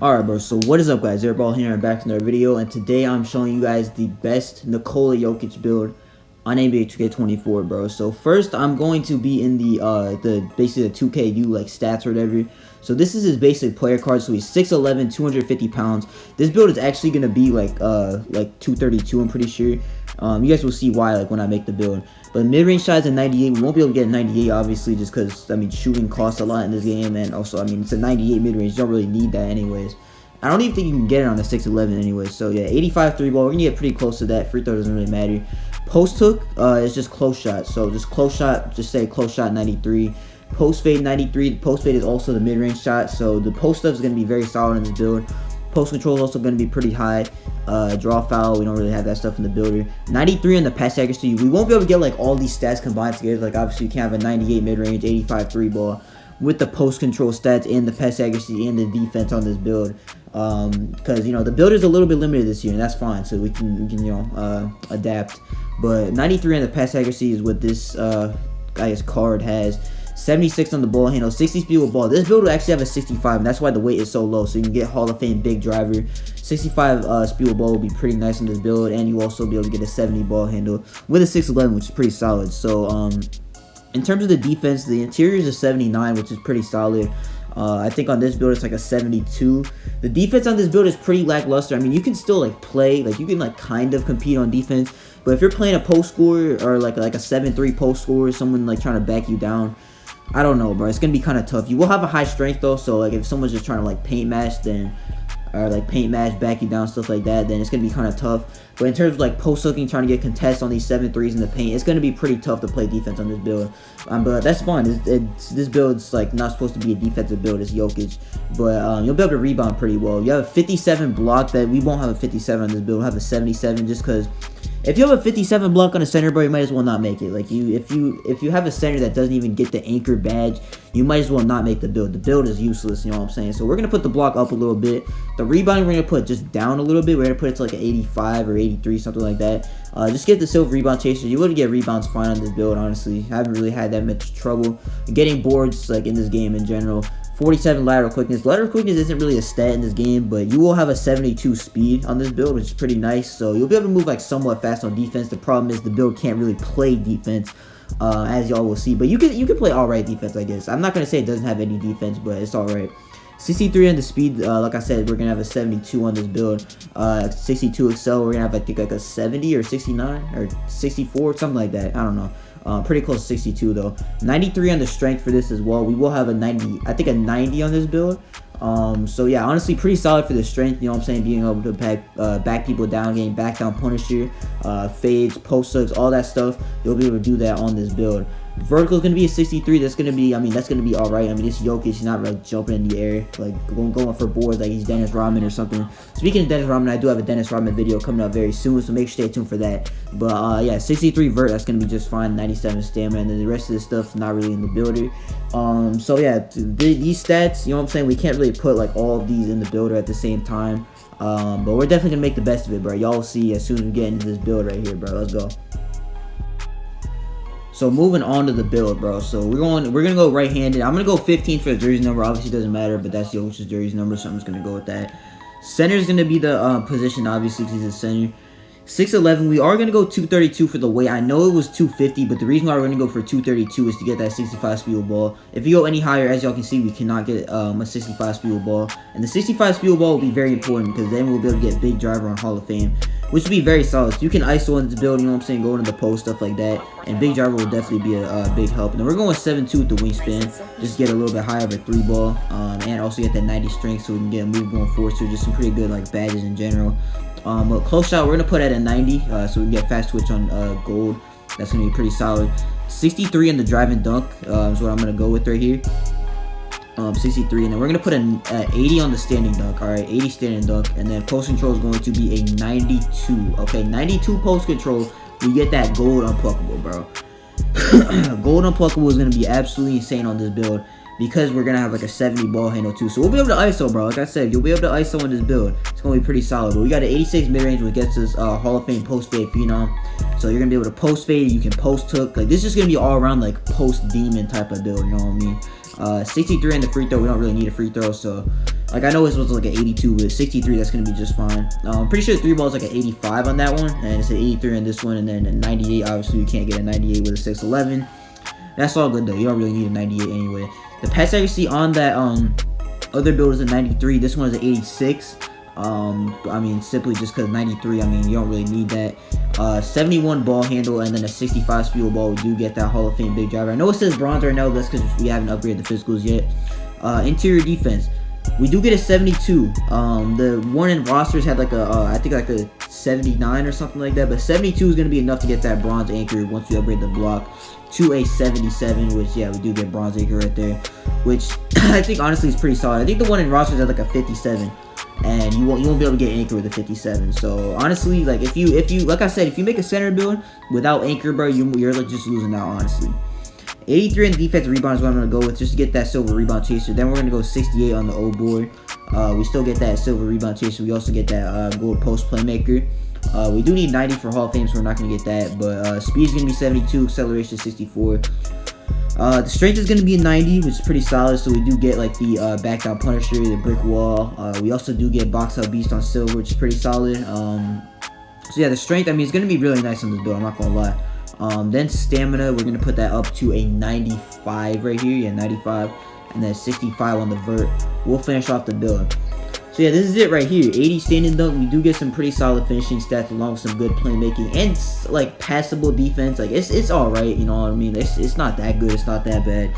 Alright bro, so what is up guys, Airball here and back to another video, and today I'm showing you guys the best Nikola Jokic build on NBA 2K24 bro. So first I'm going to be in the basically the 2KU like stats or whatever. So this is his basic player card. So he's 6'11", 250 pounds. This build is actually gonna be like 232, I'm pretty sure. You guys will see why like when I make the build. But mid-range shots at 98, we won't be able to get 98 obviously, just because I mean shooting costs a lot in this game, and also I mean it's a 98 mid-range. You don't really need that anyways. I don't even think you can get it on a 6'11 anyway. So yeah, 85 3 ball. We're gonna get pretty close to that. Free throw doesn't really matter. Post hook is just close shot. So just close shot. Just say close shot 93. Post fade 93. The post fade is also the mid-range shot. So the post stuff is gonna be very solid in this build. Post control is also going to be pretty high. Draw foul, we don't really have that stuff in the builder. 93 on the pass accuracy. We won't be able to get like all these stats combined together. Like obviously you can't have a 98 mid-range, 85 3 ball with the post control stats and the pass accuracy and the defense on this build. Because you know the build is a little bit limited this year, and that's fine. So we can you know adapt. But 93 on the pass accuracy is what this I guess card has. 76 on the ball handle, 60 speed with ball. This build will actually have a 65, and that's why the weight is so low. So you can get Hall of Fame big driver. 65 speed with ball will be pretty nice in this build, and you also be able to get a 70 ball handle with a 6'11", which is pretty solid. So in terms of the defense, the interior is a 79, which is pretty solid. I think on this build it's like a 72. The defense on this build is pretty lackluster. I mean, you can still like play, like you can like kind of compete on defense, but if you're playing a post scorer or like a 7-3 post scorer, someone like trying to back you down, I don't know, bro. It's gonna be kind of tough. You will have a high strength though, so like if someone's just trying to like paint match, then or like paint match, back you down, stuff like that, then it's gonna be kind of tough. But in terms of like post hooking, trying to get contests on these 7-3s in the paint, it's gonna be pretty tough to play defense on this build. But that's fine. This build's like not supposed to be a defensive build. It's Jokic, but you'll be able to rebound pretty well. You have a 57 block. That we won't have a 57 on this build. We'll have a 77 just because. If you have a 57 block on a center, bro, you might as well not make it. Like if you have a center that doesn't even get the anchor badge, you might as well not make the build. The build is useless, you know what I'm saying? So we're gonna put the block up a little bit. The rebounding we're gonna put just down a little bit. We're gonna put it to like an 85 or 83, something like that. Just get the silver rebound chaser. You would get rebounds fine on this build, honestly. I haven't really had that much trouble getting boards like in this game in general. 47 lateral quickness. Lateral quickness isn't really a stat in this game, but you will have a 72 speed on this build, which is pretty nice. So you'll be able to move like somewhat fast on defense. The problem is the build can't really play defense, as y'all will see. But you can play alright defense, I guess. I'm not gonna say it doesn't have any defense, but it's alright. 63 on the speed. Like I said, we're gonna have a 72 on this build. 62 excel. We're gonna have I think like a 70 or 69 or 64, something like that. I don't know. Pretty close to 62 though. 93 on the strength for this as well. We will have a 90, I think a 90 on this build. So yeah, honestly pretty solid for the strength, you know what I'm saying, being able to back people down, getting back down punisher, fades, post hooks, all that stuff. You'll be able to do that on this build. Vertical is going to be a 63. That's going to be, I mean, that's going to be all right. I mean, this Jokic, he's not like jumping in the air, like going for boards like he's Dennis Rodman or something. Speaking of Dennis Rodman, I do have a Dennis Rodman video coming up very soon, so make sure to stay tuned for that. But yeah, 63 vert, that's going to be just fine. 97 stamina, and then the rest of this stuff's not really in the builder. So yeah, these stats, you know what I'm saying, we can't really put like all of these in the builder at the same time. But we're definitely going to make the best of it, bro. Y'all will see as soon as we get into this build right here, bro. Let's go. So moving on to the build, bro. So we're gonna go right-handed. I'm gonna go 15 for the jersey number. Obviously, it doesn't matter, but that's Jokic's jersey number, so I'm just gonna go with that. Center is gonna be the position, obviously, because he's a center. 6'11". We are gonna go 232 for the weight. I know it was 250, but the reason why we're gonna go for 232 is to get that 65 speed with ball. If you go any higher, as y'all can see, we cannot get a 65 speed with ball, and the 65 speed with ball will be very important because then we'll be able to get big driver on Hall of Fame, which will be very solid. So you can ISO into the build, you know what I'm saying, go into the post, stuff like that. And big driver will definitely be a big help. And then we're going 7-2 with the wingspan. Just get a little bit higher of a 3 ball. And also get that 90 strength so we can get a move going forward. So just some pretty good like badges in general. But close shot, we're going to put at a 90. So we can get fast twitch on gold. That's going to be pretty solid. 63 in the drive and dunk is what I'm going to go with right here. 63, and then we're gonna put an 80 on the standing dunk. All right, 80 standing dunk, and then post control is going to be a 92. Okay, 92 post control. We get that gold unpluckable, bro. Gold unpluckable is gonna be absolutely insane on this build because we're gonna have like a 70 ball handle too. So we'll be able to ISO, bro. Like I said, you'll be able to ISO on this build. It's gonna be pretty solid. But we got an 86 mid range, which gets us Hall of Fame post fade phenom. So you're gonna be able to post fade. You can post hook. Like this is just gonna be all around like post demon type of build. You know what I mean? 63 in the free throw. We don't really need a free throw, so Like, I know this was like an 82, but 63, that's going to be just fine. I'm pretty sure the 3 ball is like an 85 on that one, and it's an 83 on this one, and then a 98. Obviously, you can't get a 98 with a 611. That's all good, though. You don't really need a 98 anyway. The pass accuracy on that other build is a 93. This one is an 86. I mean, simply just because 93, I mean, you don't really need that. 71 ball handle, and then a 65 speed ball. We do get that Hall of Fame big driver. I know it says bronze right now, but that's because we haven't upgraded the physicals yet. Interior defense. We do get a 72. The one in rosters had like I think like a 79 or something like that, but 72 is going to be enough to get that bronze anchor once we upgrade the block to a 77, which, yeah, we do get bronze anchor right there, which I think honestly is pretty solid. I think the one in rosters had like a 57, and you won't be able to get anchor with a 57. So honestly, like, if you like I said, if you make a center build without anchor, bro, you're like just losing out, honestly. 83 in defensive rebound is what I'm going to go with, just to get that silver rebound chaser. Then we're going to go 68 on the O board. We still get that silver rebound chaser. We also get that gold post playmaker. We do need 90 for Hall of Fame, so we're not going to get that. But speed is going to be 72, acceleration 64. The strength is going to be a 90, which is pretty solid. So we do get like the back down punisher, the brick wall. We also do get box out beast on silver, which is pretty solid. So yeah, the strength, I mean, it's going to be really nice on this build, I'm not going to lie. Then stamina, we're going to put that up to a 95 right here. Yeah, 95. And then 65 on the vert. We'll finish off the build. So yeah, this is it right here. 80 standing dunk. We do get some pretty solid finishing stats along with some good playmaking and like passable defense. Like, it's all right, you know what I mean? It's not that good. It's not that bad.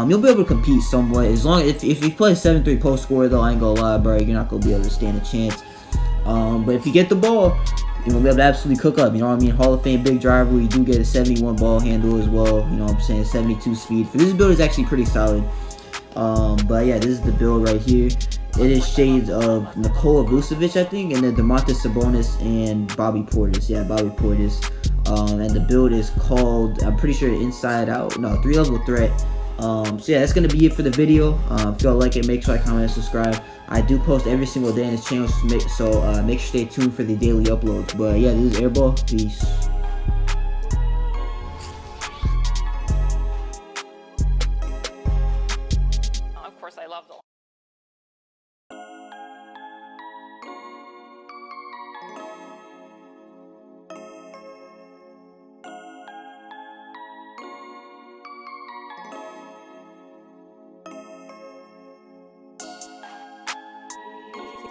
You'll be able to compete somewhat as long if you play 7-3 post scorer, though. I ain't gonna lie, bro. You're not gonna be able to stand a chance. But if you get the ball, you're going to be able to absolutely cook up, you know what I mean? Hall of Fame big driver, you do get a 71 ball handle as well, you know what I'm saying? 72 speed. For this build is actually pretty solid. But yeah, this is the build right here. It is shades of Nikola Vucevic, I think, and then Domantas Sabonis and Bobby Portis. Yeah, Bobby Portis. And the build is called, I'm pretty sure, Inside Out. No, 3-level threat. So yeah, that's going to be it for the video. If y'all like it, make sure I comment and subscribe. I do post every single day in this channel, so make sure to stay tuned for the daily uploads. But yeah, this is Airball. Peace. Of course, I love the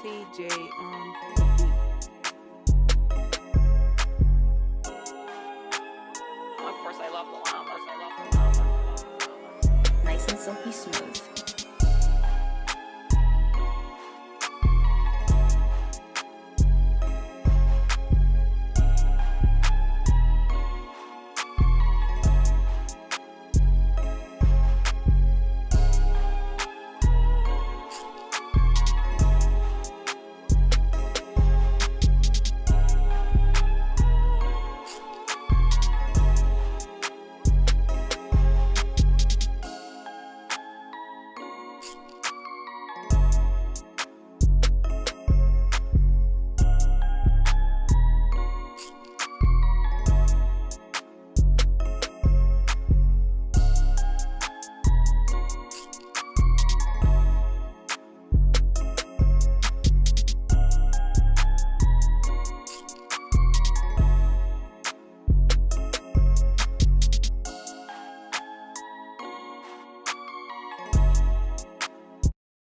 TJ Of course, I love the llamas. Nice and silky smooth.